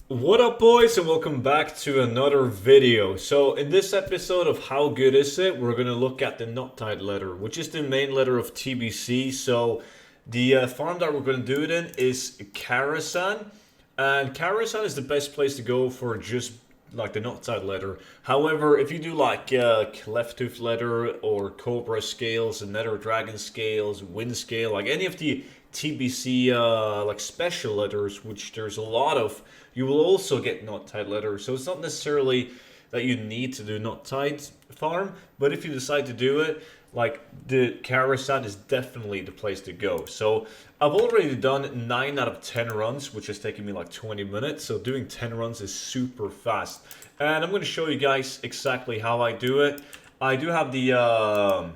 What up, boys, and welcome back to another video. So in this episode of How Good Is It, we're going to look at the Knothide letter, which is the main letter of TBC. So the farm that we're going to do it in is Karasan, and Karasan is the best place to go for just like the Knothide letter. However, if you do like Cleft-Tooth letter or Cobra scales and Nether Dragon scales, Wind scale, like any of the TBC like special letters, which there's a lot of, you will also get Knothide letter. So it's not necessarily that you need to do Knothide farm, but if you decide to do it, like the Karasan is definitely the place to go. So I've already done 9 out of 10 runs, which has taken me like 20 minutes. So doing 10 runs is super fast. And I'm going to show you guys exactly how I do it. I do have the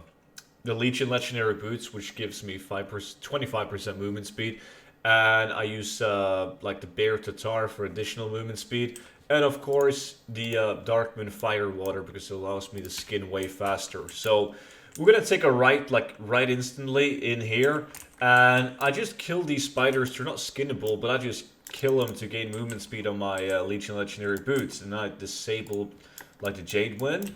Legion Legendary Boots, which gives me 25% movement speed. And I use like the Bear Tatar for additional movement speed. And of course the Darkmoon Fire Water, because it allows me to skin way faster. So we're gonna take a right instantly in here, and I just kill these spiders. They're not skinnable, but I just kill them to gain movement speed on my Legion Legendary Boots, and I disable like the Jade Wind.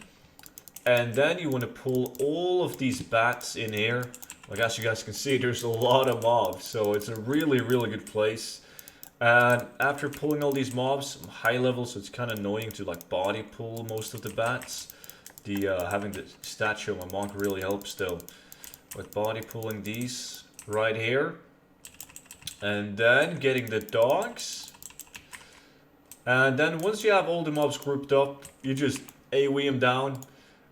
And then you want to pull all of these bats in here. Like as you guys can see, there's a lot of mobs, so it's a really good place. And after pulling all these mobs, I'm high level, so it's kind of annoying to like body pull most of the bats. The having the statue of my monk really helps though, with body pulling these right here, and then getting the dogs. And then once you have all the mobs grouped up, you just AoE them down.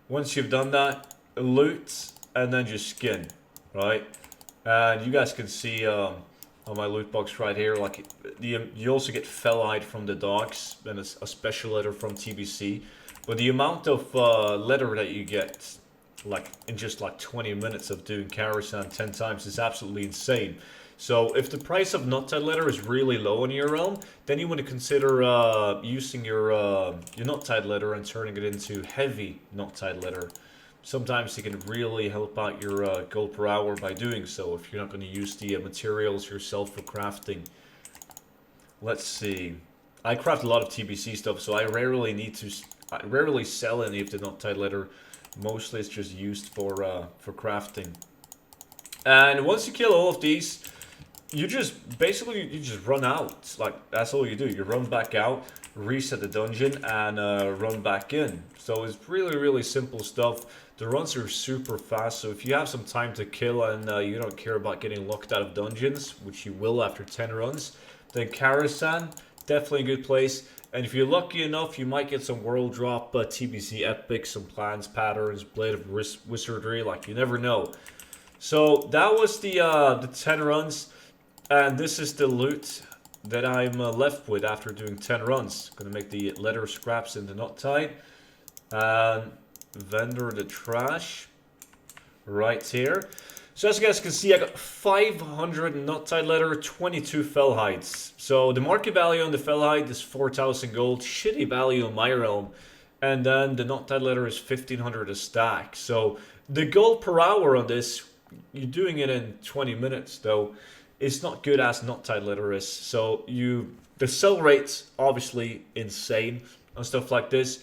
Once you've done that, loot, and then just skin, right? And you guys can see on my loot box right here, like you also get Fellhide from the dogs, and it's a special letter from TBC. But the amount of letter that you get, like in just like 20 minutes of doing Karasan 10 times, is absolutely insane. So if the price of Knothide letter is really low in your realm, then you want to consider using your Knothide letter and turning it into heavy Knothide letter. Sometimes it can really help out your gold per hour by doing so, if you're not going to use the materials yourself for crafting. Let's see. I craft a lot of TBC stuff, so I rarely sell any of the Knothide letter. Mostly it's just used for crafting. And once you kill all of these, you just basically run out. Like that's all you do. You run back out, reset the dungeon, and run back in. So it's really simple stuff. The runs are super fast, so if you have some time to kill and you don't care about getting locked out of dungeons, which you will after 10 runs, then Karasan, definitely a good place. And if you're lucky enough, you might get some world drop TBC epics, some plans, patterns, Blade of Wizardry, like you never know. So that was the 10 runs, and this is the loot that I'm left with after doing 10 runs. Gonna make the leather scraps in the Knothide, and vendor the trash right here. So as you guys can see, I got 500 Knothide leather, 22 Fellhides. So the market value on the Fellhide is 4,000 gold, shitty value in my realm. And then the Knothide leather is 1,500 a stack. So the gold per hour on this, you're doing it in 20 minutes though. It's not good as Knothide leather is. So the sell rate's obviously insane on stuff like this.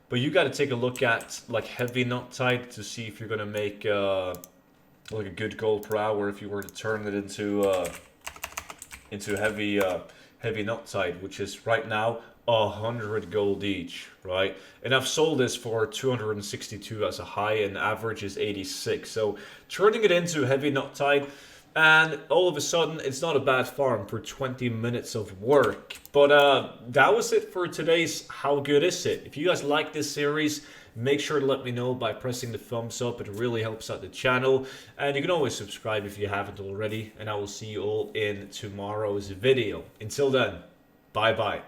But you got to take a look at like heavy Knothide to see if you're going to make like a good gold per hour if you were to turn it into heavy Knothide, which is right now 100 gold each, right? And I've sold this for 262 as a high, and average is 86. So turning it into heavy Knothide, and all of a sudden it's not a bad farm for 20 minutes of work. But that was it for today's How Good Is It? If you guys like this series, make sure to let me know by pressing the thumbs up. It really helps out the channel. And you can always subscribe if you haven't already. And I will see you all in tomorrow's video. Until then, bye bye.